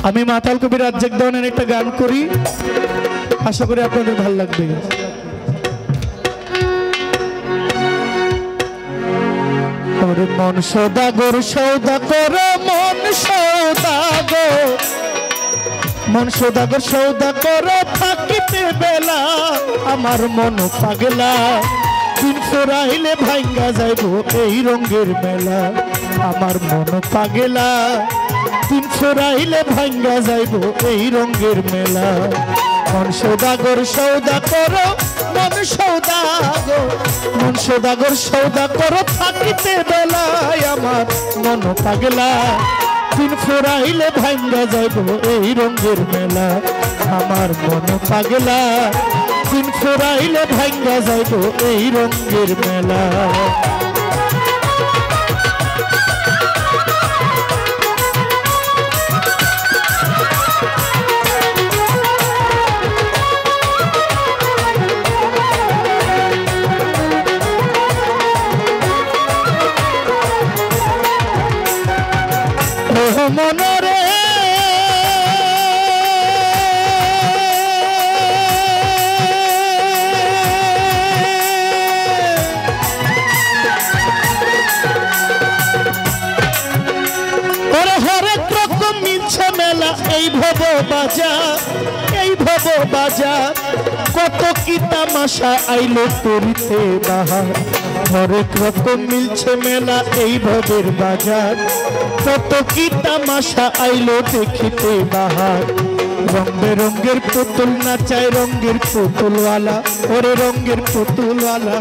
আমি মাতাল কবি রাজ্জাক দেওয়ানের একটা গান করি, আশা করি আপনাদের ভালো লাগবে। মন সৌদাগর সৌদা করো, মন সৌদাগর, মন সৌদাগর সৌদা করো থাকিতে বেলা, আমার মন পাগলা দিন ফুরাইলে ভাঙ্গা যাইব এই রঙের মেলা, আমার মন পাগলা দিন ফুরাইলে ভাঙ্গা যাইব এই রঙের মেলা। মন সৌদাগর সৌদা করো, মন সৌদাগর, মন সৌদাগর সৌদা করো থাকিতে বেলায়, আমার মন পাগলা দিন ফুরাইলে ভাঙ্গা যাইব এই রঙের মেলা, আমার মন পাগলা দিন ফুরাইলে ভাঙ্গা যাইব এই রঙের মেলা। মনরে হরেক রকম মিলছে মেলা এই ভব বাজার, এই ভব বাজার কত কি তামাশা আইলো করিতে বাহার, হরেক রকম মিলছে মেলা এই ভবের বাজার কত কি তামাশা আইলো দেখিতে বাহার। রং বেরঙ্গের পুতুল নাচায় রঙের পুতুলওয়ালা, ওরে রঙের পুতুলওয়ালা,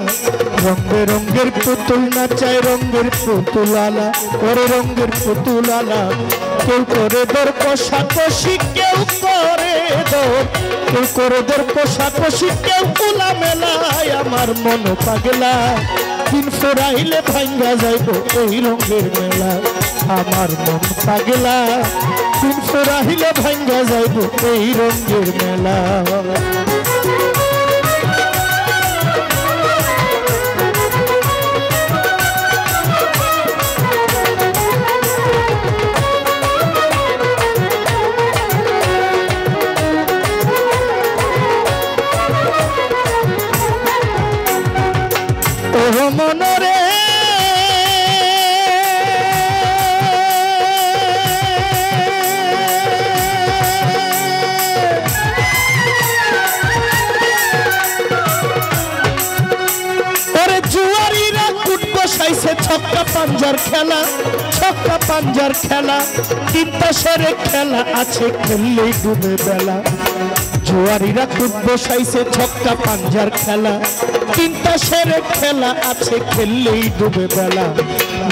রং বেরঙ্গের পুতুল নাচায় রঙের পুতুলওয়ালা, ওরে রঙের পুতুলওয়ালা। কেউ করে দর কষাকষি, কেউ করে দর, কেউ করে দর কষাকষি, কেউ কুলা মেলায়, আমার মন পাগলা দিন ফুরাইলে ভাঙ্গা যাইব এই রঙের মেলা, আমার মন পাগলা দিন ফুরাইলে ভাঙ্গা যাইব এই রঙের মেলা। মনরে ওরে জুয়ারিরা কুট বসাইছে ছক্কা পাঞ্জার খেলা, ছক্কা পাঞ্জার খেলা তিনটা সেরে খেলা আছে খেললেই ডুবে বেলা, জুয়ারিরা কুট বসাইছে ছক্কা পাঞ্জার খেলা তিনটা সেরে খেলা আছে খেললেই ডুবে বেলা।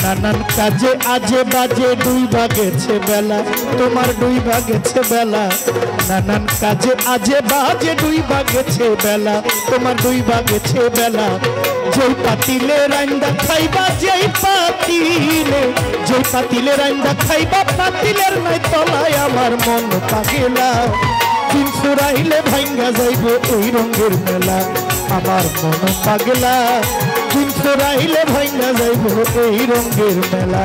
নানান কাজে আজে বাজে দুই বাগেছে বেলা, তোমার দুই বাগেছে বেলা, নানান কাজে আজে বাজে দুই বাগেছে বেলা, তোমার দুই বাগেছে বেলা। যেই পাতিলে রান্দা খাইবা, যেই পাতিলে, যেই পাতিলে রান্দা খাইবা, পাতিলের নাই তলায় আমার মন পাগলা দিন ফুরাইলে ভাঙ্গা যাইব এই রঙের মেলা, আমার মন পাগলা দিন ফুরাইলে ভাঙ্গা যাইব এই রঙের মেলা।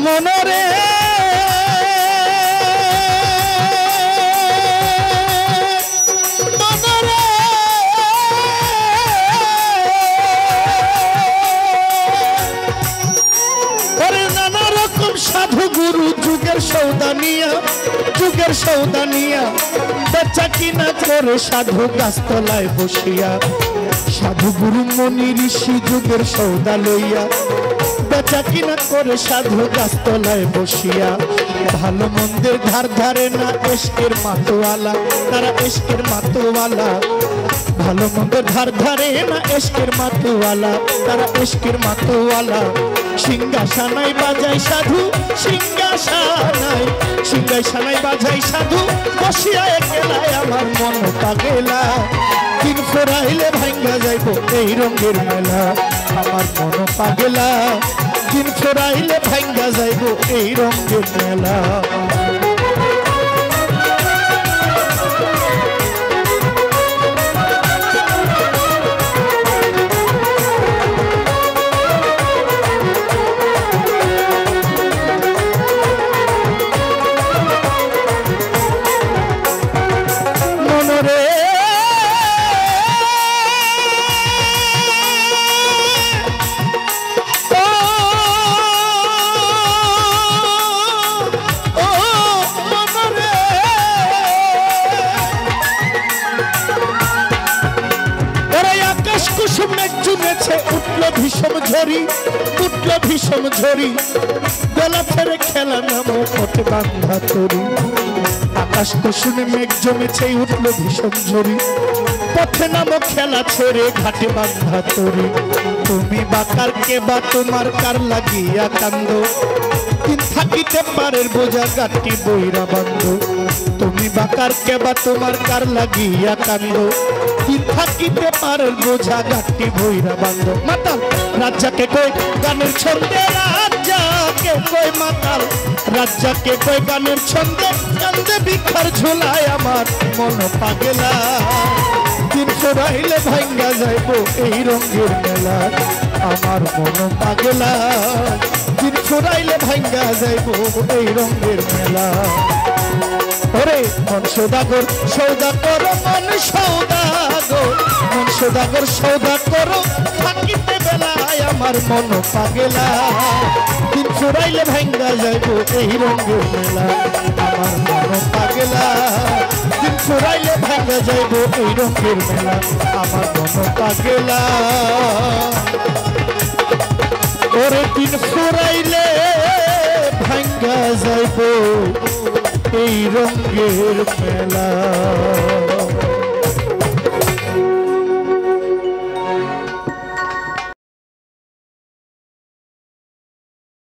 মনরে মনরে ওরে নানা রকম সাধু গুরু যুগের সৌদানিয়া, যুগের সৌদানিয়া বেচা কিনা করে সাধু গাছতলায় বসিয়া, সাধু গুরু মনি ঋষি যুগের সৌদা লইয়া বেচা কিনা করে সাধু গাছতলায় বসিয়া। ভালো মন্দের ধার ধারে না এশকের মাতোয়ালা, তারা এশকের মাতোয়ালা, ভালো মন্দের ধার ধারে না এশকের মাতোয়ালা, তারা এশকের মাতোয়ালা। সিংহাসনায় বাজাই সাধু, সিংহাসনায়, সিংহাসনায় বাজাই সাধু বসিয়া একলায়, আমার মন পাগলা দিন ফুরাইলে ভাঙ্গা যাইব এই রঙের মেলা, আমার মন পাগলা দিন ফুরাইলে ভাঙ্গা যাইব এই রঙের মেলা। উঠলো ভীষণ ঝরি, উঠলো ভীষণ ঝরি, বেলা ফেরে খেলা নামো পথে বান্ধা তরি। আকাশ কুসুমে মেঘ জমেছে উঠলো ভীষণ ঝরি, পথে নামো খেলা ছেড়ে ঘাটে বান্ধা তরি। তুমি বাকার কে বা তোমার কার লাগিয়া কান্দ, দিন থাকিতে পারের বোঝা গাটি বইরা বান্ধ। তুমি বাকার কে বা তোমার কার লাগিয়া কান্দ, দিন থাকিতে পারের বোঝা গাটি বইরা বান্ধ। মাতাল রাজ্জাকে কই গানের ছন্দে, রাজ্জাকে কই মাতাল রাজ্জাকে কই গানের ছন্দে, কান্দে ভিক্ষার ঝোলায় আমার মন পাগলা। দিন ফুরাইলে ভাঙ্গা যাইব এই রঙের মেলা, আমার মন পাগলা। দিন ফুরাইলে ভাঙ্গা যাইব এই রঙের মেলা। ওরে মন সৌদাগর সৌদা করো, মন সৌদাগর মন সৌদাগর সৌদা করো, থাকিতে বেলায় আমার মন পাগলা। দিন ফুরাইলে ভাঙ্গা যাইব এই রঙের মেলা, আমার মন পাগলা। দিন ফুরাইলে ভাঙ্গা যাইব এই রঙের মেলা, আমার মন পাগলা। ওরে দিন ফুরাইলে ভাঙ্গা যাইব এই রঙের মেলা।